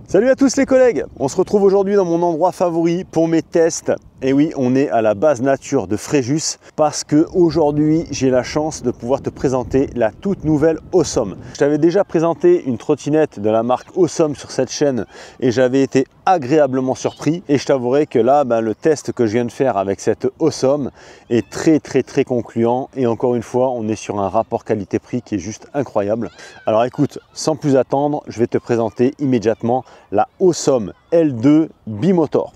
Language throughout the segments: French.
Salut à tous les collègues, on se retrouve aujourd'hui dans mon endroit favori pour mes tests. Et oui, on est à la base nature de Fréjus parce que aujourd'hui j'ai la chance de pouvoir te présenter la toute nouvelle Awesome. Je t'avais déjà présenté une trottinette de la marque Awesome sur cette chaîne et j'avais été agréablement surpris. Et je t'avouerai que là, le test que je viens de faire avec cette Awesome est très concluant. Et encore une fois, on est sur un rapport qualité-prix qui est juste incroyable. Alors écoute, sans plus attendre, je vais te présenter immédiatement la Awesome L2 Bimotor.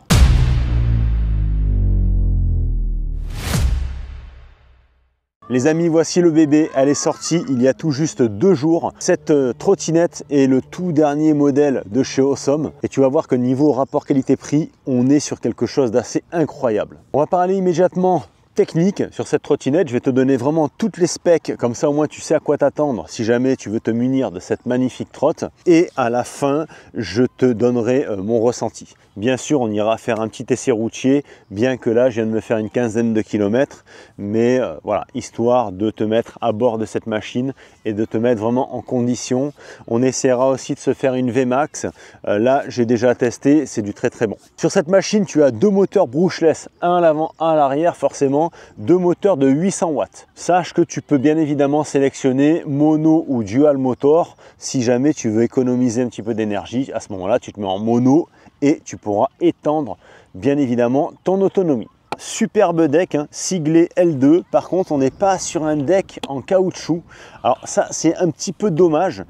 Les amis, voici le bébé, elle est sortie il y a tout juste 2 jours. Cette trottinette est le tout dernier modèle de chez Awesome et tu vas voir que niveau rapport qualité-prix, on est sur quelque chose d'assez incroyable. On va parler immédiatement technique sur cette trottinette. Je vais te donner vraiment toutes les specs, comme ça au moins tu sais à quoi t'attendre si jamais tu veux te munir de cette magnifique trotte. Et à la fin, je te donnerai mon ressenti. Bien sûr, on ira faire un petit essai routier, bien que là, je viens de me faire une quinzaine de kilomètres. Mais voilà, histoire de te mettre à bord de cette machine et de te mettre vraiment en condition. On essaiera aussi de se faire une VMAX. Là, j'ai déjà testé, c'est du très bon. Sur cette machine, tu as 2 moteurs brushless, un à l'avant, un à l'arrière, forcément. 2 moteurs de 800 watts. Sache que tu peux bien évidemment sélectionner mono ou dual motor. Si jamais tu veux économiser un petit peu d'énergie, à ce moment-là, tu te mets en mono et tu pourras étendre bien évidemment ton autonomie. Superbe deck, siglé L2. Par contre, on n'est pas sur un deck en caoutchouc. Alors ça, c'est un petit peu dommage.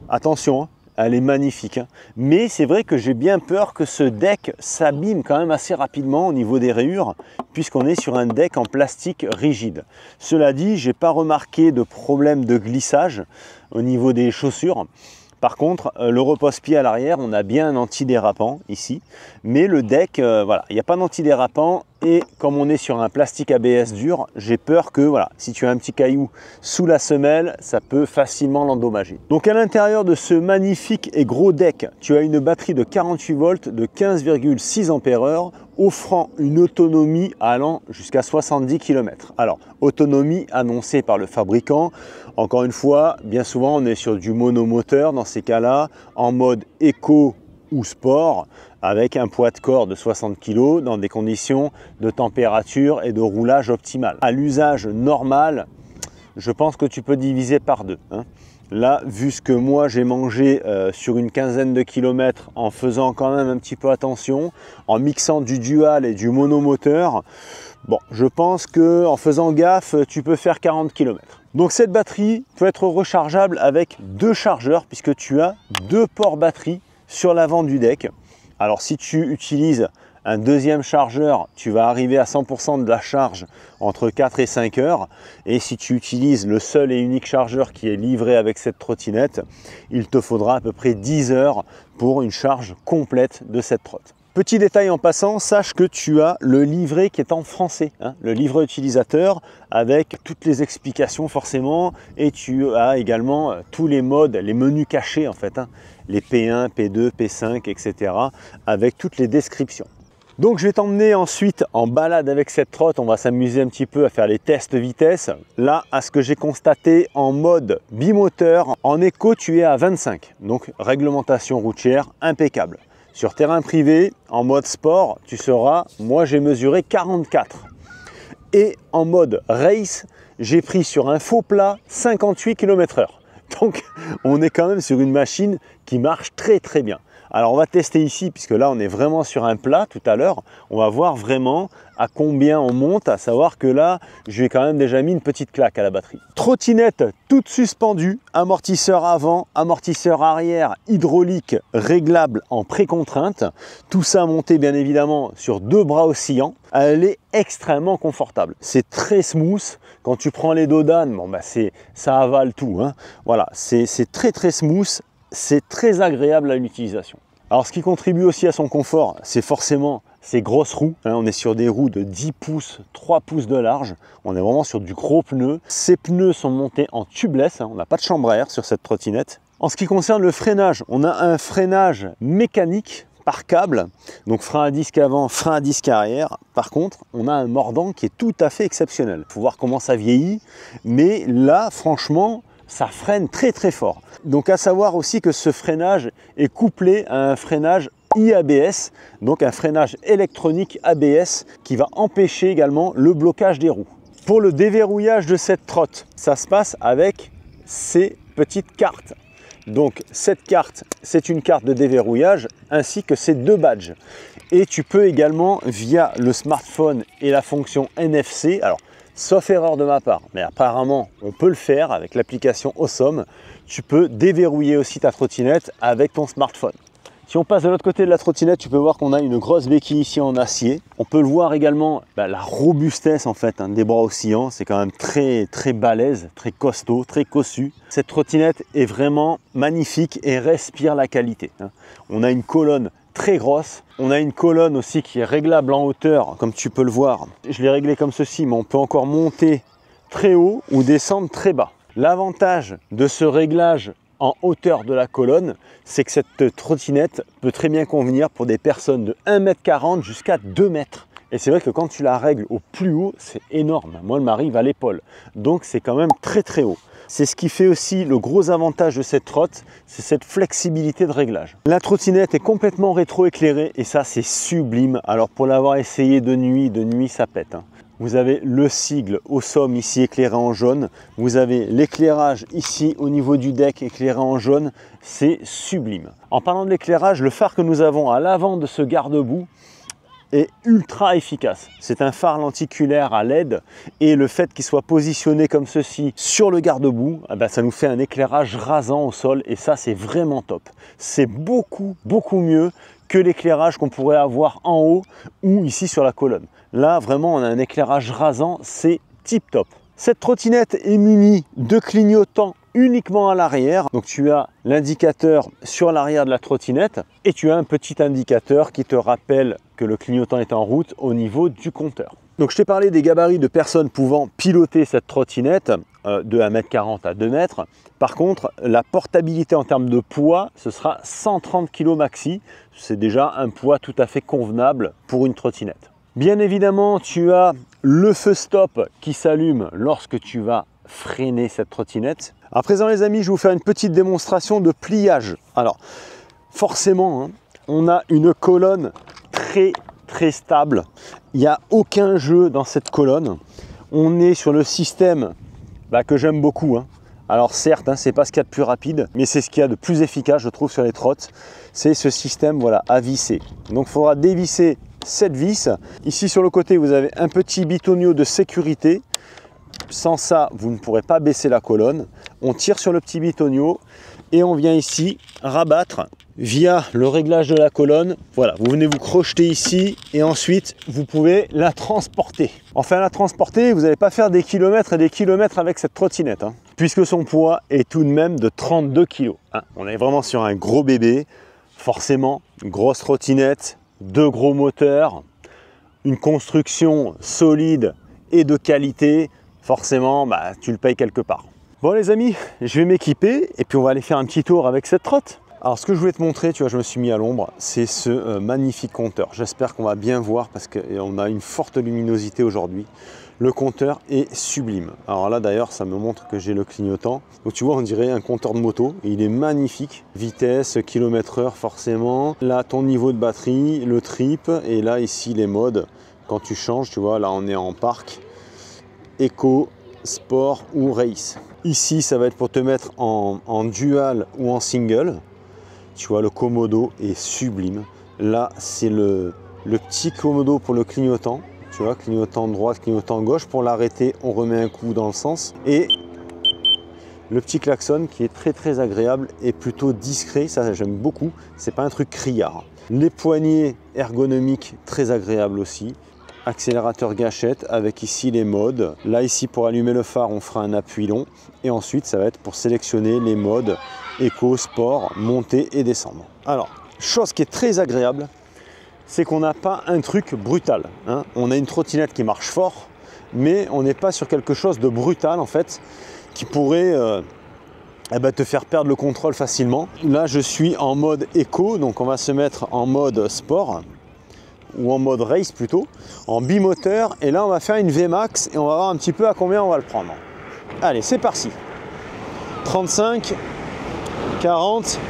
Attention, elle est magnifique, mais c'est vrai que j'ai bien peur que ce deck s'abîme quand même assez rapidement au niveau des rayures, puisqu'on est sur un deck en plastique rigide. Cela dit, j'ai pas remarqué de problème de glissage au niveau des chaussures. Par contre, le repose-pied à l'arrière, on a bien un antidérapant ici, mais le deck, voilà, il n'y a pas d'antidérapant. Et comme on est sur un plastique ABS dur, j'ai peur que voilà, si tu as un petit caillou sous la semelle, ça peut facilement l'endommager. Donc à l'intérieur de ce magnifique et gros deck, tu as une batterie de 48 volts de 15,6 ampères-heure, offrant une autonomie allant jusqu'à 70 km. Alors, autonomie annoncée par le fabricant. Encore une fois, bien souvent, on est sur du monomoteur dans ces cas-là, en mode éco ou sport, avec un poids de corps de 60 kg dans des conditions de température et de roulage optimales. À l'usage normal, je pense que tu peux diviser par 2. Là, vu ce que moi j'ai mangé sur une quinzaine de kilomètres en faisant quand même un petit peu attention, en mixant du dual et du monomoteur, bon, je pense qu'en faisant gaffe, tu peux faire 40 km. Donc cette batterie peut être rechargeable avec 2 chargeurs puisque tu as 2 ports batterie sur l'avant du deck. Alors si tu utilises un deuxième chargeur, tu vas arriver à 100% de la charge entre 4 et 5 heures. Et si tu utilises le seul et unique chargeur qui est livré avec cette trottinette, il te faudra à peu près 10 heures pour une charge complète de cette trotte. Petit détail en passant, sache que tu as le livret qui est en français, le livret utilisateur avec toutes les explications forcément, et tu as également tous les modes, les menus cachés en fait, les P1, P2, P5, etc. avec toutes les descriptions. Donc je vais t'emmener ensuite en balade avec cette trotte, on va s'amuser un petit peu à faire les tests vitesse. Là, à ce que j'ai constaté en mode bimoteur, en éco tu es à 25, donc réglementation routière impeccable. Sur terrain privé, en mode sport, tu seras, moi j'ai mesuré 44. Et en mode race, j'ai pris sur un faux plat 58 km/h. Donc on est quand même sur une machine qui marche très bien. Alors on va tester ici, puisque là on est vraiment sur un plat tout à l'heure. On va voir vraiment à combien on monte, à savoir que là, je lui ai quand même déjà mis une petite claque à la batterie. Trottinette toute suspendue, amortisseur avant, amortisseur arrière, hydraulique réglable en précontrainte. Tout ça monté bien évidemment sur 2 bras oscillants. Elle est extrêmement confortable. C'est très smooth. Quand tu prends les dos d'âne, bon, ça avale tout. Voilà, c'est très smooth. C'est très agréable à l'utilisation. Alors ce qui contribue aussi à son confort, c'est forcément ces grosses roues. On est sur des roues de 10 pouces, 3 pouces de large. On est vraiment sur du gros pneu. Ces pneus sont montés en tubeless. On n'a pas de chambre à air sur cette trottinette. En ce qui concerne le freinage, on a un freinage mécanique par câble. Donc frein à disque avant, frein à disque arrière. Par contre, on a un mordant qui est tout à fait exceptionnel. Il faut voir comment ça vieillit. Mais là, franchement, ça freine très fort. Donc à savoir aussi que ce freinage est couplé à un freinage IABS, donc un freinage électronique ABS qui va empêcher également le blocage des roues. Pour le déverrouillage de cette trotte, ça se passe avec ces petites cartes. Donc cette carte, c'est une carte de déverrouillage ainsi que ces deux badges. Et tu peux également via le smartphone et la fonction NFC, alors sauf erreur de ma part, mais apparemment on peut le faire avec l'application Awesome, tu peux déverrouiller aussi ta trottinette avec ton smartphone. Si on passe de l'autre côté de la trottinette, tu peux voir qu'on a une grosse béquille ici en acier. On peut le voir également, la robustesse en fait des bras oscillants. C'est quand même très balèze, très costaud, très cossu. Cette trottinette est vraiment magnifique et respire la qualité. On a une colonne très grosse. On a une colonne aussi qui est réglable en hauteur, comme tu peux le voir. Je l'ai réglé comme ceci, mais on peut encore monter très haut ou descendre très bas. L'avantage de ce réglage en hauteur de la colonne, c'est que cette trottinette peut très bien convenir pour des personnes de 1,40 m jusqu'à 2 m. Et c'est vrai que quand tu la règles au plus haut, c'est énorme. Moi, elle m'arrive à l'épaule. Donc, c'est quand même très haut. C'est ce qui fait aussi le gros avantage de cette trotte, c'est cette flexibilité de réglage. La trottinette est complètement rétro-éclairée et ça, c'est sublime. Alors, pour l'avoir essayé de nuit, ça pète. Vous avez le sigle Awesome ici éclairé en jaune. Vous avez l'éclairage ici au niveau du deck éclairé en jaune. C'est sublime. En parlant de l'éclairage, le phare que nous avons à l'avant de ce garde-boue est ultra efficace. C'est un phare lenticulaire à LED et le fait qu'il soit positionné comme ceci sur le garde-boue, ça nous fait un éclairage rasant au sol et ça c'est vraiment top. C'est beaucoup mieux que l'éclairage qu'on pourrait avoir en haut ou ici sur la colonne. Là vraiment on a un éclairage rasant, c'est tip top. Cette trottinette est munie de clignotants uniquement à l'arrière. Donc tu as l'indicateur sur l'arrière de la trottinette et tu as un petit indicateur qui te rappelle que le clignotant est en route au niveau du compteur. Donc je t'ai parlé des gabarits de personnes pouvant piloter cette trottinette de 1,40 m à 2 m. Par contre, la portabilité en termes de poids, ce sera 130 kg maxi. C'est déjà un poids tout à fait convenable pour une trottinette. Bien évidemment, tu as le feu stop qui s'allume lorsque tu vas freiner cette trottinette. À présent les amis, je vais vous faire une petite démonstration de pliage. Alors forcément, on a une colonne très stable. Il n'y a aucun jeu dans cette colonne. On est sur le système que j'aime beaucoup. Alors certes, c'est pas ce qu'il y a de plus rapide, mais c'est ce qu'il y a de plus efficace, je trouve, sur les trottes. C'est ce système à visser. Donc il faudra dévisser cette vis. Ici sur le côté, vous avez un petit bitonio de sécurité. Sans ça, vous ne pourrez pas baisser la colonne. On tire sur le petit bitonio et on vient ici rabattre via le réglage de la colonne. Voilà, vous venez vous crocheter ici et ensuite vous pouvez la transporter. Enfin, la transporter, vous n'allez pas faire des kilomètres et des kilomètres avec cette trottinette, puisque son poids est tout de même de 32 kg. On est vraiment sur un gros bébé. Forcément, grosse trottinette, deux gros moteurs, une construction solide et de qualité. Forcément, tu le payes quelque part. Bon les amis, je vais m'équiper et puis on va aller faire un petit tour avec cette trotte. Alors ce que je voulais te montrer, tu vois, je me suis mis à l'ombre, c'est ce magnifique compteur. J'espère qu'on va bien voir parce qu'on a une forte luminosité aujourd'hui. Le compteur est sublime. Alors là d'ailleurs, ça me montre que j'ai le clignotant. Donc tu vois, on dirait un compteur de moto. Et il est magnifique. Vitesse, kilomètre-heure forcément. Là, ton niveau de batterie, le trip. Et là, ici, les modes. Quand tu changes, tu vois, là, on est en parc. Eco, sport ou race. Ici, ça va être pour te mettre en dual ou en single. Tu vois, le commodo est sublime. Là, c'est le petit commodo pour le clignotant. Tu vois, clignotant droite, clignotant gauche. Pour l'arrêter, on remet un coup dans le sens. Et le petit klaxon qui est très agréable et plutôt discret. Ça, j'aime beaucoup. C'est pas un truc criard. Les poignées ergonomiques, très agréables aussi. Accélérateur gâchette avec ici les modes. Là ici pour allumer le phare on fera un appui long et ensuite ça va être pour sélectionner les modes éco, sport, monter et descendre. Alors chose qui est très agréable, c'est qu'on n'a pas un truc brutal. On a une trottinette qui marche fort mais on n'est pas sur quelque chose de brutal en fait qui pourrait te faire perdre le contrôle facilement. Là je suis en mode éco, donc on va se mettre en mode sport ou en mode race plutôt, en bimoteur, et là on va faire une VMAX et on va voir un petit peu à combien on va le prendre. Allez, c'est parti. 35, 40,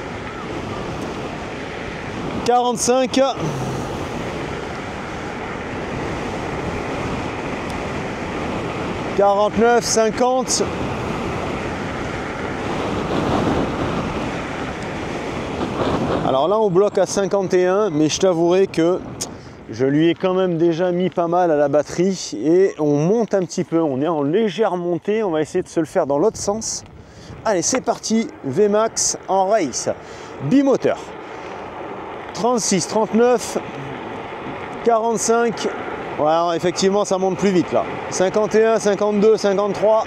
45, 49, 50. Alors là on bloque à 51, mais je t'avouerai que je lui ai quand même déjà mis pas mal à la batterie et on monte un petit peu, on est en légère montée, on va essayer de se le faire dans l'autre sens. Allez, c'est parti, VMAX en race, bimoteur. 36, 39, 45, ouais, effectivement ça monte plus vite là. 51, 52, 53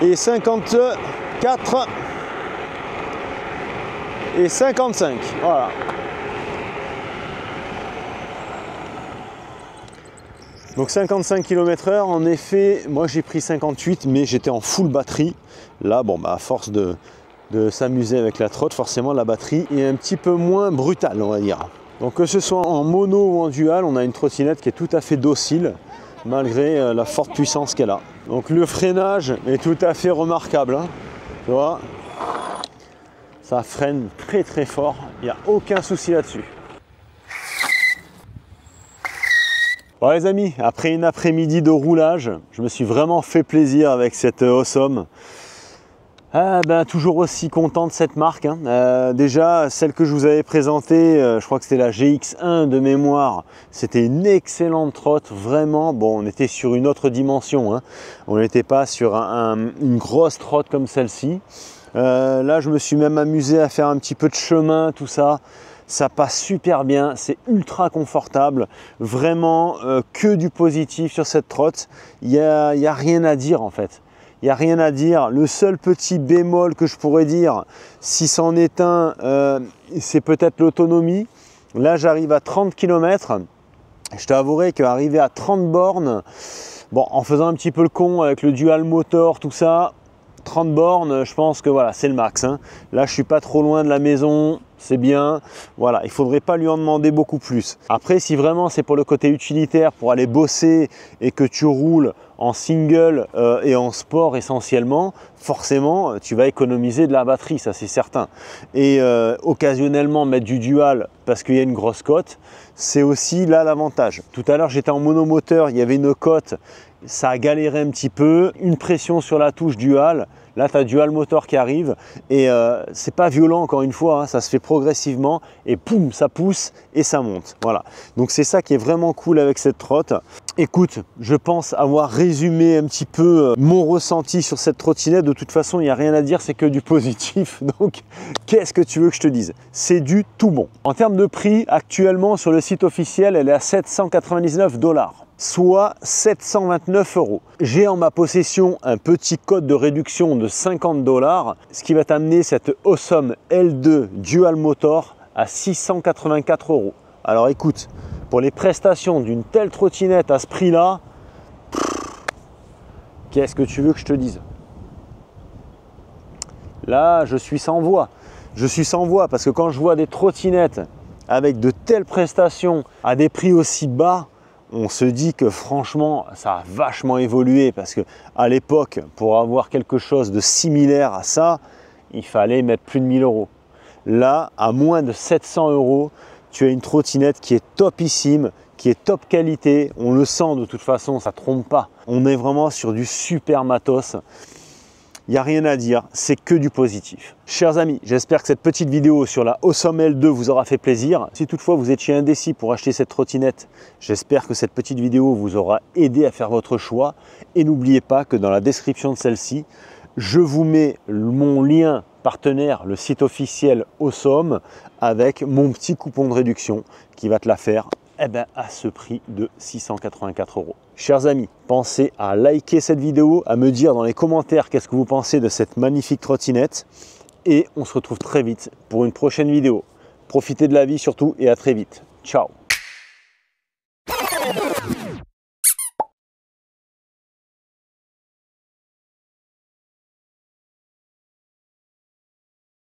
et 54 et 55, voilà. Donc 55 km/h, en effet, moi j'ai pris 58, mais j'étais en full batterie. Là, bon, bah, à force de s'amuser avec la trotte, forcément la batterie est un petit peu moins brutale, on va dire. Donc que ce soit en mono ou en dual, on a une trottinette qui est tout à fait docile, malgré la forte puissance qu'elle a. Donc le freinage est tout à fait remarquable, hein, tu vois. Ça freine très très fort, il n'y a aucun souci là-dessus. Bon les amis, après une après-midi de roulage, je me suis vraiment fait plaisir avec cette Awesome. Toujours aussi content de cette marque, hein. Déjà, celle que je vous avais présentée, je crois que c'était la GX1 de mémoire, c'était une excellente trotte, vraiment. Bon, on était sur une autre dimension, hein. On n'était pas sur une grosse trotte comme celle-ci. Là, je me suis même amusé à faire un petit peu de chemin, tout ça. Ça passe super bien, c'est ultra confortable. Vraiment, que du positif sur cette trotte. Il y a rien à dire en fait. Il n'y a rien à dire. Le seul petit bémol que je pourrais dire, si c'en est un, c'est peut-être l'autonomie. Là, j'arrive à 30 km. Je t'avouerai qu'arriver à 30 bornes, bon, en faisant un petit peu le con avec le dual motor, tout ça, 30 bornes, je pense que voilà, c'est le max, hein. Là, je suis pas trop loin de la maison, c'est bien. Voilà, il faudrait pas lui en demander beaucoup plus. Après, si vraiment c'est pour le côté utilitaire, pour aller bosser et que tu roules en single et en sport essentiellement, forcément, tu vas économiser de la batterie, ça c'est certain. Et occasionnellement mettre du dual parce qu'il y a une grosse cote, c'est aussi là l'avantage. Tout à l'heure, j'étais en monomoteur, il y avait une cote. Ça a galéré un petit peu, une pression sur la touche dual, là tu as dual motor qui arrive et c'est pas violent encore une fois, hein, ça se fait progressivement et poum, ça pousse et ça monte. Voilà, donc c'est ça qui est vraiment cool avec cette trotte. Écoute, je pense avoir résumé un petit peu mon ressenti sur cette trottinette. De toute façon, il n'y a rien à dire, c'est que du positif. Donc, qu'est-ce que tu veux que je te dise? C'est du tout bon. En termes de prix, actuellement sur le site officiel, elle est à 799 $, soit 729 €. J'ai en ma possession un petit code de réduction de 50 $, ce qui va t'amener cette Awesome L2 Dual Motor à 684 €. Alors écoute, pour les prestations d'une telle trottinette à ce prix-là, qu'est-ce que tu veux que je te dise? Là, je suis sans voix. Je suis sans voix parce que quand je vois des trottinettes avec de telles prestations à des prix aussi bas, on se dit que franchement, ça a vachement évolué parce qu'à l'époque, pour avoir quelque chose de similaire à ça, il fallait mettre plus de 1000 €. Là, à moins de 700 €, tu as une trottinette qui est topissime, qui est top qualité. On le sent de toute façon, ça ne trompe pas. On est vraiment sur du super matos. Il n'y a rien à dire, c'est que du positif. Chers amis, j'espère que cette petite vidéo sur la Awesome L2 vous aura fait plaisir. Si toutefois vous étiez indécis pour acheter cette trottinette, j'espère que cette petite vidéo vous aura aidé à faire votre choix. Et n'oubliez pas que dans la description de celle-ci, je vous mets mon lien partenaire, le site officiel Awesome, avec mon petit coupon de réduction qui va te la faire à ce prix de 684 €. Chers amis, pensez à liker cette vidéo, à me dire dans les commentaires qu'est-ce que vous pensez de cette magnifique trottinette et on se retrouve très vite pour une prochaine vidéo. Profitez de la vie surtout et à très vite. Ciao!